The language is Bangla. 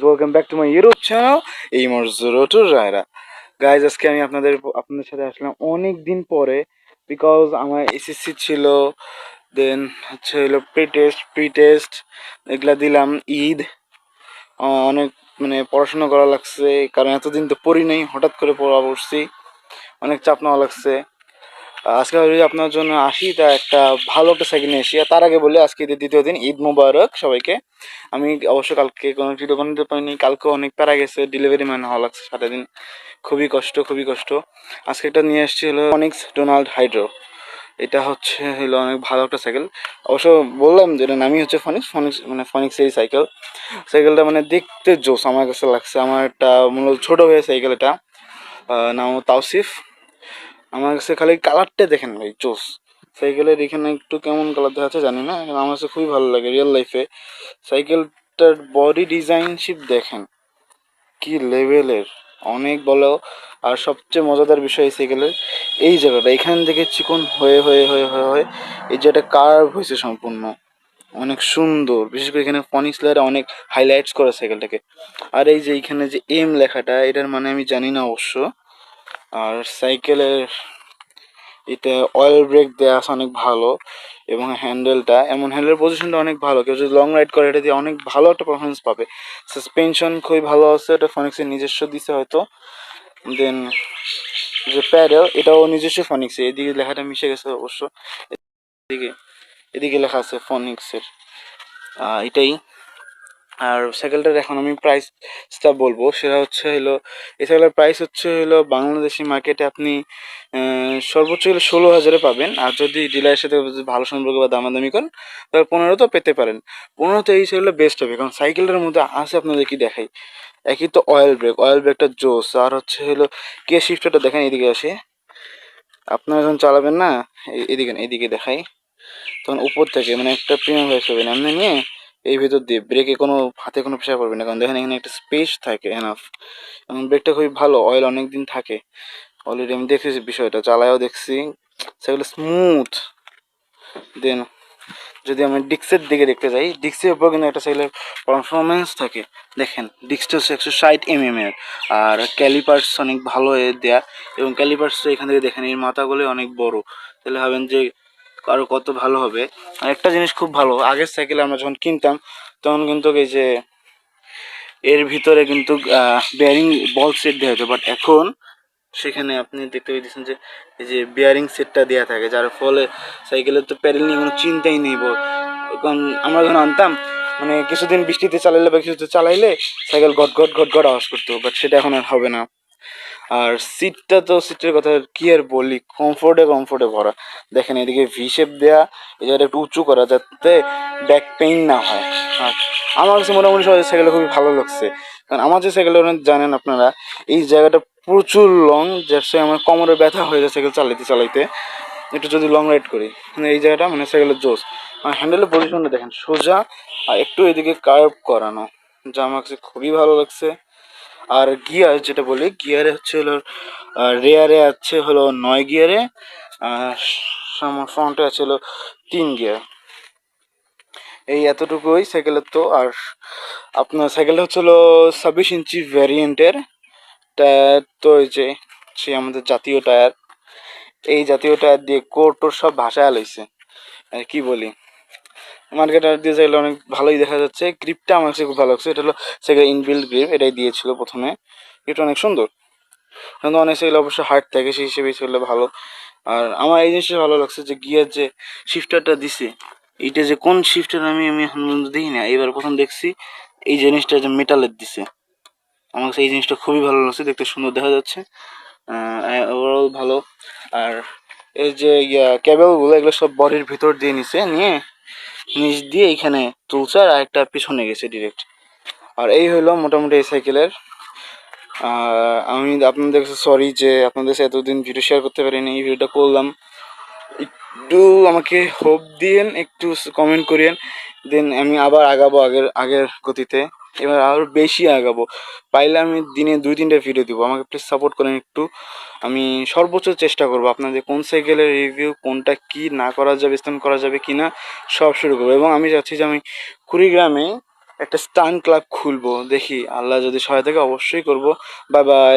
Welcome back to my YouTube channel এই মর্জুরো টু রায়রা গাইজ। আজকে আমি আপনাদের সাথে আসলাম অনেক দিন পরে, বিকজ আমার এসএসসি ছিল, দেন হচ্ছে হলো প্রি টেস্ট এগুলা দিলাম। ঈদ অনেক মানে পড়াশোনা করা লাগছে, কারণ এতদিন তো পড়ি নাই, হঠাৎ করে পড়া পড়ছি, অনেক চাপ নেওয়া লাগছে। আজকে যদি আপনার জন্য আসি তা একটা ভালো একটা সাইকেল নিয়ে আসি। আর তার আগে বলি, আজকে ঈদের দ্বিতীয় দিন, ঈদ মোবারক সবাইকে। আমি অবশ্য কালকে কোনো ভিডিও বানাতে পারিনি, কালকে অনেক প্যারা গেছে, ডেলিভারি ম্যান হওয়া লাগছে সারাদিন, খুবই কষ্ট। আজকে একটা নিয়ে এসেছি হলো ফনিক্স ডোনাল্ড হাইড্রো। এটা হলো অনেক ভালো একটা সাইকেল। অবশ্য বললাম যে এটা নামই হচ্ছে ফনিক্স মানে ফনিক্স এই সাইকেলটা মানে দেখতে জোস আমার কাছে লাগছে। আমার একটা মূলত ছোটো হয়ে সাইকেল, এটা নাম তাওসিফ। আমার কাছে খালি কালারটা দেখেন ভাই, জোস। সাইকেলের এখানে একটু কেমন কালার দেখাচ্ছে জানি না, কিন্তু আমার কাছে খুবই ভালো লাগে রিয়েল লাইফে। সাইকেলটার বডি ডিজাইনশিপ দেখেন কি লেভেলের, অনেক বলো। আর সবচেয়ে মজাদার বিষয় এই সাইকেলের এই জায়গাটা, এখান থেকে চিকন হয়ে এই যেটা কার্ভ হয়েছে সম্পূর্ণ, অনেক সুন্দর। বিশেষ করে এখানে ফনিক্স লেয়ারে অনেক হাইলাইটস করে সাইকেলটাকে। আর এই যে এইখানে যে এম লেখাটা, এটার মানে আমি জানি না অবশ্য। আর সাইকেলের এটা অয়েল ব্রেক দেওয়া আছে অনেক ভালো, এবং হ্যান্ডেলটা এমন, হ্যান্ডেল পজিশনটা অনেক ভালো। কেউ যদি লং রাইড করে এটা দিয়ে অনেক ভালো একটা পারফরমেন্স পাবে। সাসপেনশন খুবই ভালো আছে, এটা ফনিক্সের নিজস্ব দিছে হয়তো। দেন যে প্যাডেল, এটাও নিজস্ব ফনিক্সের, এদিকে লেখাটা মিশে গেছে অবশ্য, এদিকে এদিকে লেখা আছে ফনিক্সের। এটাই। আর সাইকেলটার এখন আমি প্রাইসটা বলবো, সেটা হলো এই সাইকেলের প্রাইস হলো বাংলাদেশি মার্কেটে আপনি সর্বোচ্চ হলে 16,000-এ পাবেন। আর যদি ডিলারের সাথে ভালো সম্পর্ক বা দামাদামি করেন তাহলে 15 তো পেতে পারেন। 15 তো এই সাইকেলটা বেস্ট হবে, কারণ সাইকেলটার মধ্যে আছে আপনাদের কি দেখাই। একই তো অয়েল ব্রেকটা জোস। আর হলো কে শিফটারটা দেখেন, এদিকে আসে। আপনারা যখন চালাবেন না, এদিকে দেখাই, তখন উপর থেকে মানে একটা প্রিমিয়াম হয়ে যাবে না, এমনি নিয়ে এই ভিতর দিয়ে ব্রেকে কোনো হাতে কোনো প্রেশার পড়বে না, কারণ দেখেন এখানে একটা স্পেস থাকে এনাফ। এবং ব্রেকটা খুবই ভালো, অয়েল অনেক দিন থাকে। অলরেডি আমি দেখেছি বিষয়টা, চালায়ও দেখছি, সেগুলো স্মুথ। দেন যদি আমি ডিক্সের দিকে দেখতে যাই, ডিক্সের উপর কিন্তু একটা সাইকেলের পারফরমেন্স থাকে। দেখেন ডিক্সটা হচ্ছে 160 mm এর, আর ক্যালিপার্স অনেক ভালো দেয়া, এবং ক্যালিপার্সটা এখান থেকে দেখেন এর মাথাগুলো অনেক বড়, তাহলে ভাবেন যে আরও কত ভালো হবে। আর একটা জিনিস খুব ভালো, আগের সাইকেলে আমরা যখন কিনতাম তখন কিন্তু এই যে এর ভিতরে কিন্তু বেয়ারিং বল সেট দেওয়া হতো, বাট এখন সেখানে আপনি দেখতে পেয়েছেন যে এই যে বিয়ারিং সেটটা দেওয়া থাকে, যার ফলে সাইকেলের তো প্যাডেল নিয়ে কোনো চিন্তাই নেই। কারণ আমরা যখন আনতাম মানে কিছুদিন বৃষ্টিতে চালাইলে বা কিছুতে চালাইলে সাইকেল ঘট আওয়াজ করতো, বাট সেটা এখন আর হবে না। আর সিটের কথা কি আর বলি, কমফোর্টে ভরা। দেখেন এদিকে ভি শেপ দেওয়া, এই জায়গাটা একটু উঁচু করা যাতে ব্যাক পেইন না হয়। আর আমার কাছে মোটামুটি সবাই সাইকেলটা খুবই ভালো লাগছে, কারণ আমার যে সাইকেলটা জানেন আপনারা, এই জায়গাটা প্রচুর লং, যার সঙ্গে আমার কোমরে ব্যথা হয়ে যায় সাইকেল চালাইতে একটু যদি লং রাইড করি। মানে এই জায়গাটা মানে সাইকেলের জোস। আর হ্যান্ডেলের পজিশনটা দেখেন সোজা, আর একটু এদিকে কার্ভ করানো, যা আমার কাছে খুবই ভালো লাগছে। আর গিয়ার যেটা বলি, গিয়ারে হলো রেয়ারে আছে হলো 9 গিয়ারে, আর ফ্রন্টে আছে হলো 3 গিয়ার। এই এতটুকুই সাইকেলের তো। আর আপনার সাইকেলটা হলো 26 ইঞ্চি ভ্যারিয়েন্টের টায়ার, তো এই যে সে আমাদের জাতীয় টায়ার, এই জাতীয় টায়ার দিয়ে কোর সব ভাষায় লইছে। আর কি বলি, মার্কেটার দিয়ে চাইলে অনেক ভালোই দেখা যাচ্ছে। গ্রিপটা আমার কাছে খুব ভালো লাগছে, এটা হলো সেকেন্ড ইনবিল্ড গ্রিপ, এটাই দিয়েছিল প্রথমে। এটা অনেক সুন্দর, কিন্তু অনেক সেগুলো অবশ্য হার্ড থাকে, সেই হিসেবে সেগুলো ভালো। আর আমার এই জিনিসটা ভালো লাগছে যে গিয়ার যে শিফটারটা দিছে, এইটা যে কোন শিফটার আমি এখন পর্যন্ত দেখি না, এবার প্রথম দেখছি এই জিনিসটা যে মেটালের দিছে। আমার কাছে এই জিনিসটা খুবই ভালো লাগছে, দেখতে সুন্দর দেখা যাচ্ছে, ওভারঅল ভালো। আর এই যে কেবলগুলো এগুলো সব বডির ভিতর দিয়ে নিয়ে নিচ দিয়ে এইখানে তুলছে, আর একটা পিছনে গেছে ডিরেক্ট। আর এই হলো মোটামুটি এই সাইকেলের। আমি আপনাদের কাছে সরি যে আপনাদের সাথে এতদিন ভিডিও শেয়ার করতে পারিনি, এই ভিডিওটা করলাম। একটু আমাকে হোপ দিয়েন, একটু কমেন্ট করিয়েন, দেন আমি আবার আগাবো আগের গতিতে, এবার আরও বেশি আগাবো। পাইলে আমি দিনে 2-3টা ভিডিও দিব, আমাকে প্লিজ সাপোর্ট করেন একটু। আমি সর্বোচ্চ চেষ্টা করবো আপনাদের কোন সাইকেলের রিভিউ, কোনটা কি না করা যাবে, স্থান করা যাবে কি না, সব শুরু করবো। এবং আমি চাচ্ছি যে আমি কুড়িগ্রামে একটা স্টান ক্লাব খুলবো, দেখি আল্লাহ যদি সহায় থাকে অবশ্যই করব। Bye bye.